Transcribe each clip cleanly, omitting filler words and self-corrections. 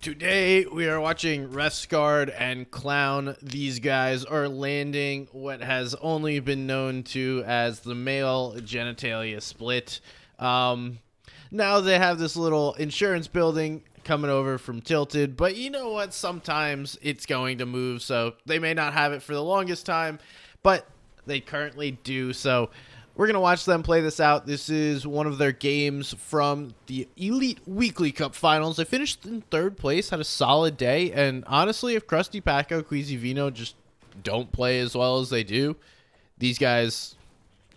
Today we are watching Refsgaard and Klown. These guys are landing what has only been known to as the male genitalia split. Now they have this little insurance building coming over from Tilted, but you know what? Sometimes it's going to move, so they may not have it for the longest time, but they currently do. So we're going to watch them play this out. This is one of their games from the Elite Weekly Cup Finals. They finished in third place, had a solid day, and honestly, if Krusty Paco, Queasy Vino just don't play as well as they do, these guys,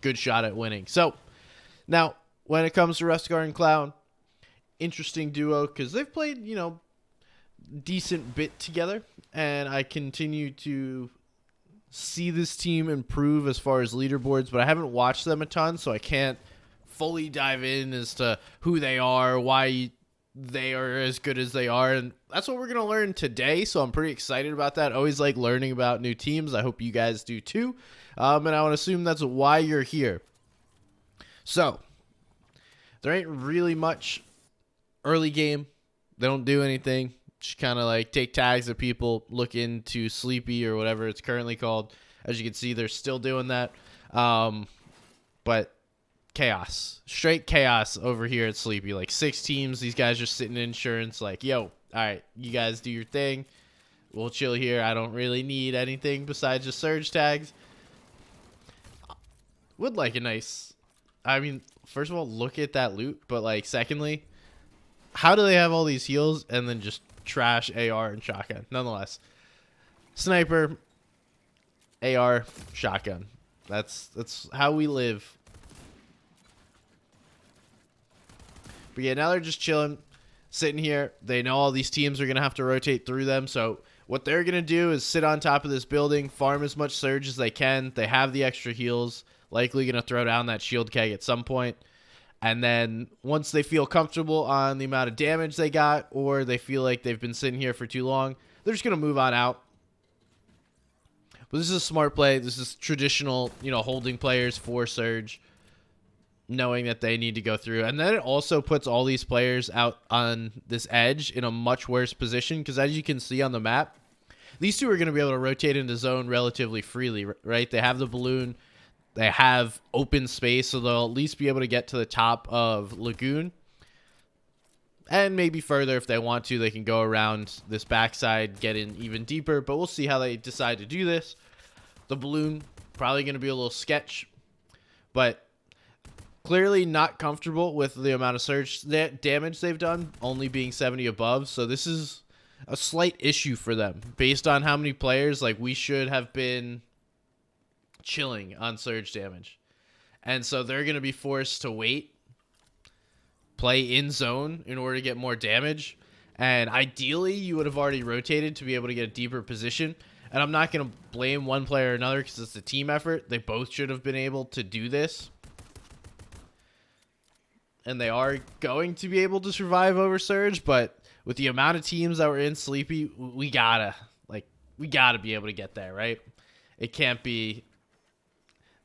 good shot at winning. So, now, when it comes to Refsgaard and Klown, interesting duo, because they've played, decent bit together, and I continue to see this team improve as far as leaderboards, but I haven't watched them a ton, so I can't fully dive in as to who they are, why they are as good as they are, and that's what we're going to learn today, so I'm pretty excited about that. I always like learning about new teams. I hope you guys do too, and I would assume that's why you're here. So, there ain't really much early game. They don't do anything. Just kind of like take tags of people, look into Sleepy or whatever it's currently called. As you can see, they're still doing that. But chaos. Straight chaos over here at Sleepy. Like 6 teams. These guys just sitting in insurance like, yo, all right, you guys do your thing. We'll chill here. I don't really need anything besides just surge tags. Would like a nice... I mean, first of all, look at that loot. But like, secondly, how do they have all these heals and then just trash AR and shotgun? Nonetheless, sniper, AR, shotgun. That's how we live. But yeah, now they're just chilling, sitting here. They know all these teams are gonna have to rotate through them, so what they're gonna do is sit on top of this building, farm as much surge as they can. They have the extra heals, likely gonna throw down that shield keg at some point. And then once they feel comfortable on the amount of damage they got, or they feel like they've been sitting here for too long, they're just going to move on out. But this is a smart play. This is traditional, holding players for surge, knowing that they need to go through. And then it also puts all these players out on this edge in a much worse position, because as you can see on the map, these two are going to be able to rotate into zone relatively freely, right? They have the balloon. They have open space, so they'll at least be able to get to the top of Lagoon. And maybe further if they want to. They can go around this backside, get in even deeper. But we'll see how they decide to do this. The balloon, probably going to be a little sketch. But clearly not comfortable with the amount of surge damage they've done, only being 70 above. So this is a slight issue for them. Based on how many players, we should have been chilling on surge damage, and so they're going to be forced to play in zone in order to get more damage. And ideally you would have already rotated to be able to get a deeper position, and I'm not going to blame one player or another because it's a team effort. They both should have been able to do this, and they are going to be able to survive over surge. But with the amount of teams that were in Sleepy, we gotta be able to get there, right? It can't be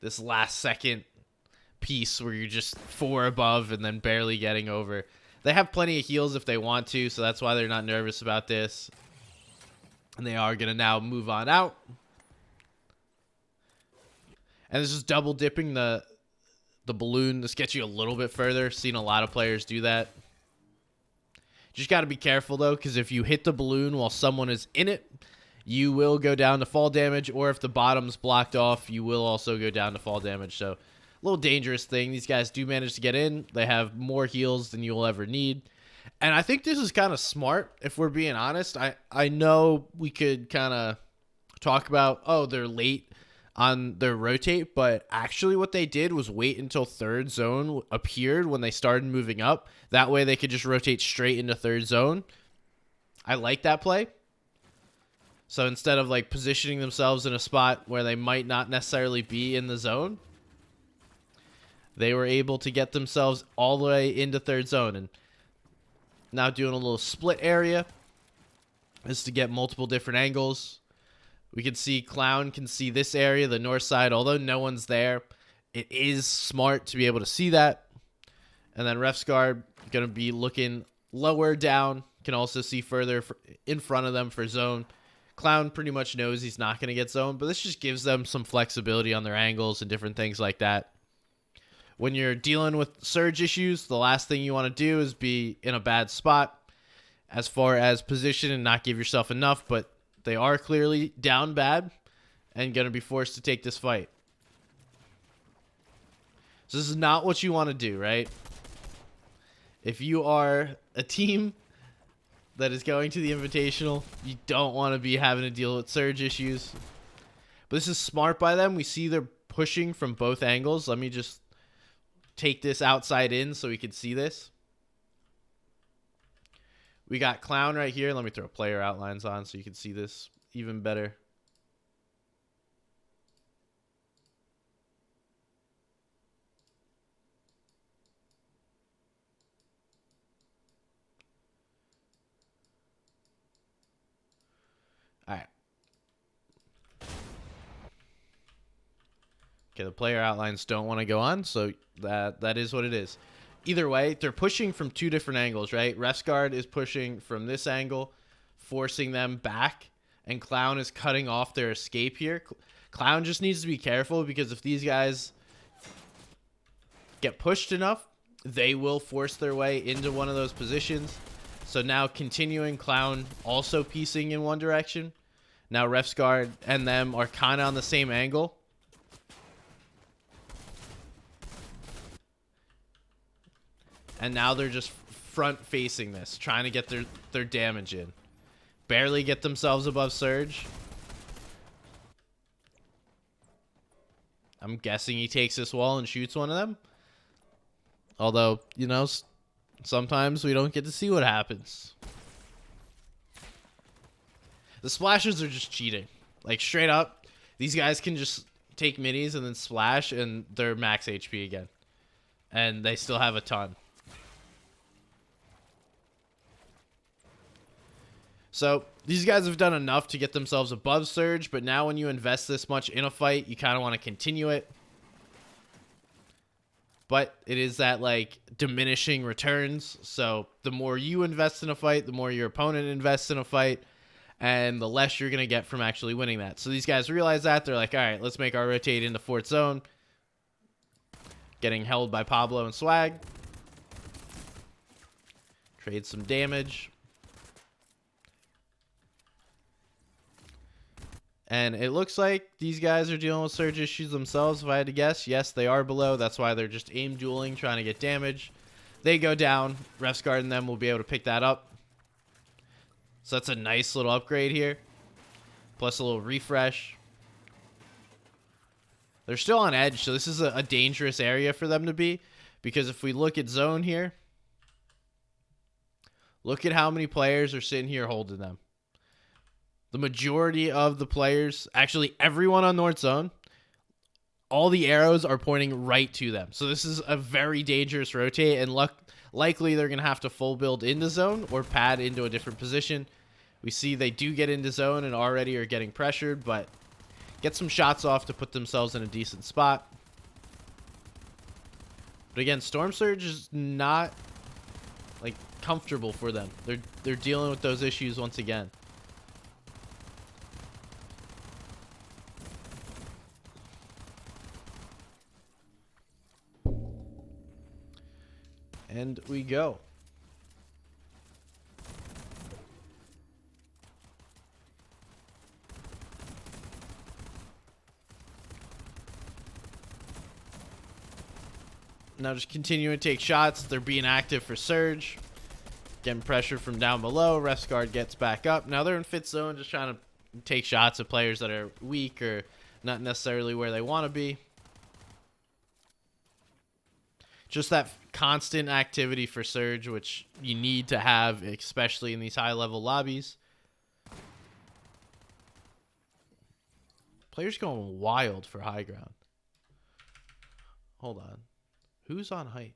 this last second piece where you're just 4 above and then barely getting over. They have plenty of heals if they want to, so that's why they're not nervous about this. And they are going to now move on out. And this is double dipping the balloon. This gets you a little bit further. Seen a lot of players do that. Just got to be careful though, because if you hit the balloon while someone is in it, you will go down to fall damage, or if the bottom's blocked off, you will also go down to fall damage. So, a little dangerous thing. These guys do manage to get in. They have more heals than you'll ever need. And I think this is kind of smart, if we're being honest. I know we could kind of talk about, oh, they're late on their rotate, but actually what they did was wait until third zone appeared when they started moving up. That way they could just rotate straight into third zone. I like that play. So instead of positioning themselves in a spot where they might not necessarily be in the zone, they were able to get themselves all the way into third zone. And now doing a little split area is to get multiple different angles. We can see Klown can see this area, the north side, although no one's there. It is smart to be able to see that. And then Refsgaard going to be looking lower down can also see further in front of them for zone. Klown pretty much knows he's not going to get zoned, but this just gives them some flexibility on their angles and different things like that. When you're dealing with surge issues, the last thing you want to do is be in a bad spot as far as position and not give yourself enough, but they are clearly down bad and going to be forced to take this fight. So this is not what you want to do, right? If you are a team that is going to the Invitational, you don't want to be having to deal with surge issues. But this is smart by them. We see they're pushing from both angles. Let me just take this outside in so we can see this. We got Klown right here. Let me throw player outlines on so you can see this even better. All right. Okay, the player outlines don't want to go on, so that is what it is. Either way, they're pushing from two different angles, right? Refsgaard is pushing from this angle, forcing them back, and Klown is cutting off their escape here. Klown just needs to be careful because if these guys get pushed enough, they will force their way into one of those positions. So now continuing, Klown also piecing in one direction. Now Refsgaard and them are kind of on the same angle. And now they're just front facing this, trying to get their damage in. Barely get themselves above surge. I'm guessing he takes this wall and shoots one of them. Although, you know, sometimes we don't get to see what happens. The splashes are just cheating. Like, straight up, these guys can just take minis and then splash, and they're max HP again. And they still have a ton. So, these guys have done enough to get themselves above surge, but now when you invest this much in a fight, you kind of want to continue it. But it is that, like, diminishing returns. So, the more you invest in a fight, the more your opponent invests in a fight, and the less you're going to get from actually winning that. So, these guys realize that. They're like, all right, let's make our rotate into fourth zone. Getting held by Pablo and Swag. Trade some damage. And it looks like these guys are dealing with surge issues themselves, if I had to guess. Yes, they are below. That's why they're just aim dueling, trying to get damage. They go down. Refsgaard and them will be able to pick that up. So that's a nice little upgrade here. Plus a little refresh. They're still on edge, so this is a dangerous area for them to be. Because if we look at zone here, look at how many players are sitting here holding them. The majority of the players, actually everyone on North Zone, all the arrows are pointing right to them. So this is a very dangerous rotate, and likely they're going to have to full build into zone or pad into a different position. We see they do get into zone and already are getting pressured, but get some shots off to put themselves in a decent spot. But again, Storm Surge is not like comfortable for them. They're dealing with those issues once again. And we go. Now just continuing to take shots. They're being active for surge. Getting pressure from down below. Refsgaard gets back up. Now they're in fifth zone, just trying to take shots at players that are weak or not necessarily where they want to be. Just that constant activity for surge, which you need to have, especially in these high-level lobbies. Players going wild for high ground. Hold on. Who's on height?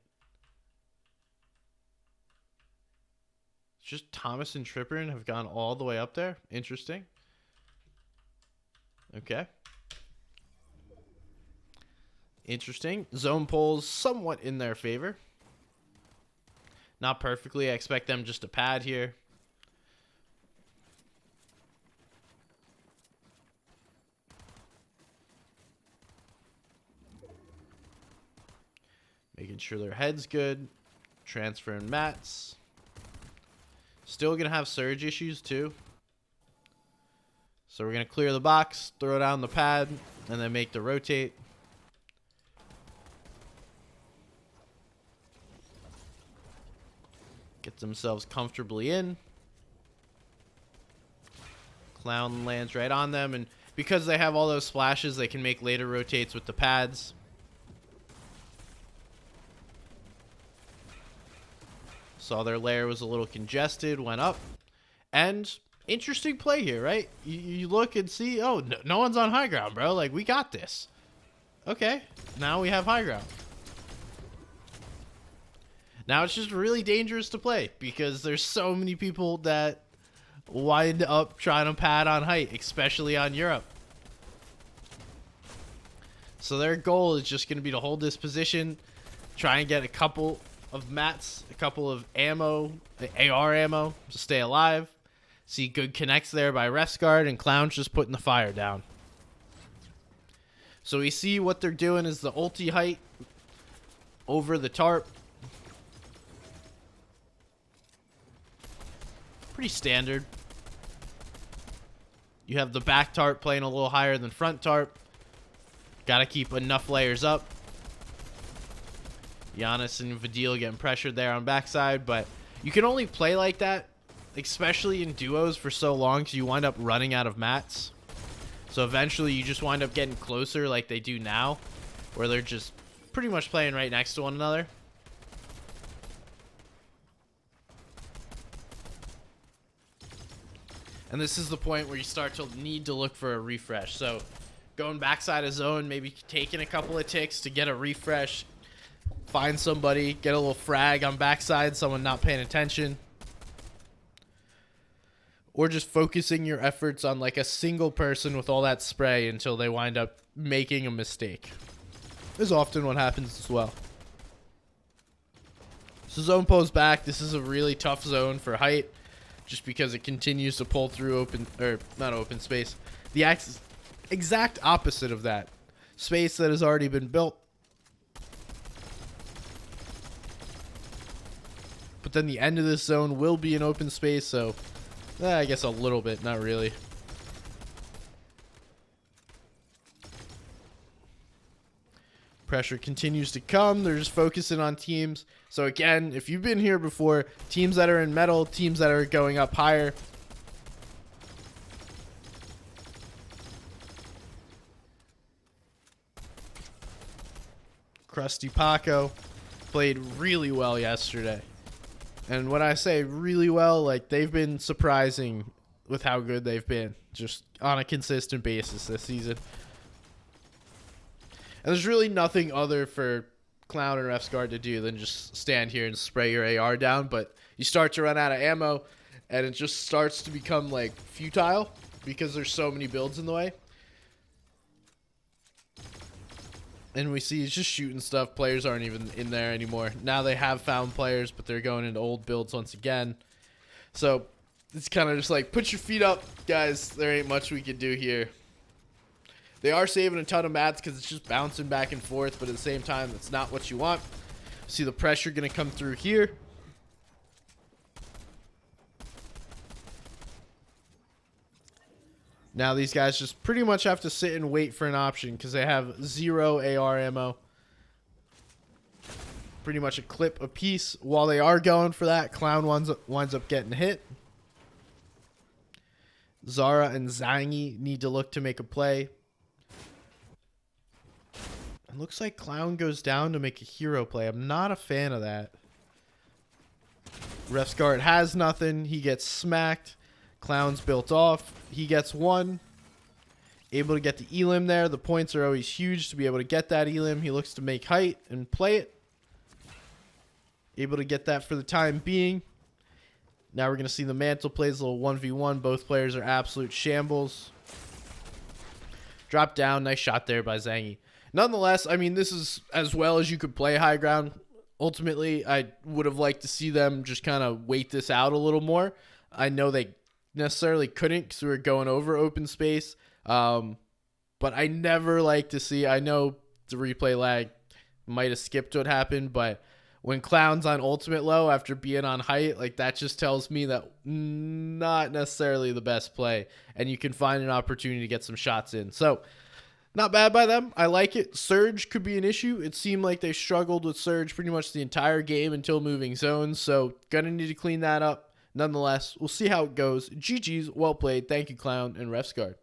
It's just Thomas and Tripper have gone all the way up there. Interesting. Okay. Interesting. Zone polls somewhat in their favor. Not perfectly. I expect them just to pad here. Making sure their head's good. Transferring mats. Still going to have surge issues too. So we're going to clear the box, throw down the pad, and then make the rotate. Get themselves comfortably in. Klown lands right on them, and because they have all those splashes, they can make later rotates with the pads. Saw their lair was a little congested, went up. And interesting play here, right? You look and see, oh, no one's on high ground, bro. Like, we got this. Okay, now we have high ground. Now it's just really dangerous to play because there's so many people that wind up trying to pad on height, especially on Europe. So their goal is just going to be to hold this position, try and get a couple of mats, a couple of ammo, AR ammo to stay alive. See good connects there by Refsgaard, and Klown's just putting the fire down. So we see what they're doing is the ulti height over the tarp. Pretty standard. You have the back tarp playing a little higher than front tarp. Got to keep enough layers up. Giannis and Vadil getting pressured there on backside, but you can only play like that, especially in duos, for so long because you wind up running out of mats. So eventually you just wind up getting closer like they do now, where they're just pretty much playing right next to one another. And this is the point where you start to need to look for a refresh. So going backside of zone, maybe taking a couple of ticks to get a refresh. Find somebody, get a little frag on backside, someone not paying attention. Or just focusing your efforts on like a single person with all that spray until they wind up making a mistake. This is often what happens as well. So zone pulls back. This is a really tough zone for height, just because it continues to pull through open, or not open space. The exact opposite of that. Space that has already been built. But then the end of this zone will be an open space, so I guess a little bit, not really. Pressure continues to come. They're just focusing on teams. So again, if you've been here before, teams that are in metal, teams that are going up higher. Krusty Paco played really well yesterday. And when I say really well, like, they've been surprising with how good they've been just on a consistent basis this season. And there's really nothing other for Klown and Refsgaard to do than just stand here and spray your AR down. But you start to run out of ammo, and it just starts to become, like, futile because there's so many builds in the way. And we see it's just shooting stuff. Players aren't even in there anymore. Now they have found players, but they're going into old builds once again. So it's kind of just like, put your feet up, guys. There ain't much we can do here. They are saving a ton of mats because it's just bouncing back and forth, but at the same time, it's not what you want. See the pressure going to come through here. Now these guys just pretty much have to sit and wait for an option because they have 0 AR ammo. Pretty much a clip apiece. While they are going for that, Klown winds up getting hit. Zara and Zangi need to look to make a play. It looks like Klown goes down to make a hero play. I'm not a fan of that. Refsgaard has nothing. He gets smacked. Klown's built off. He gets one. Able to get the elim there. The points are always huge to be able to get that elim. He looks to make height and play it. Able to get that for the time being. Now we're going to see the mantle plays a little 1v1. Both players are absolute shambles. Drop down. Nice shot there by Zangi. Nonetheless, I mean, this is as well as you could play high ground. Ultimately, I would have liked to see them just kind of wait this out a little more. I know they necessarily couldn't because we were going over open space, but I never like to see, I know the replay lag, might have skipped what happened, but when Klown's on ultimate low after being on height, like that just tells me that not necessarily the best play, and you can find an opportunity to get some shots in. So not bad by them. I like it. Surge could be an issue. It seemed like they struggled with Surge pretty much the entire game until moving zones, so gonna need to clean that up. Nonetheless, we'll see how it goes. GG's, well played. Thank you, Klown and Refsgaard.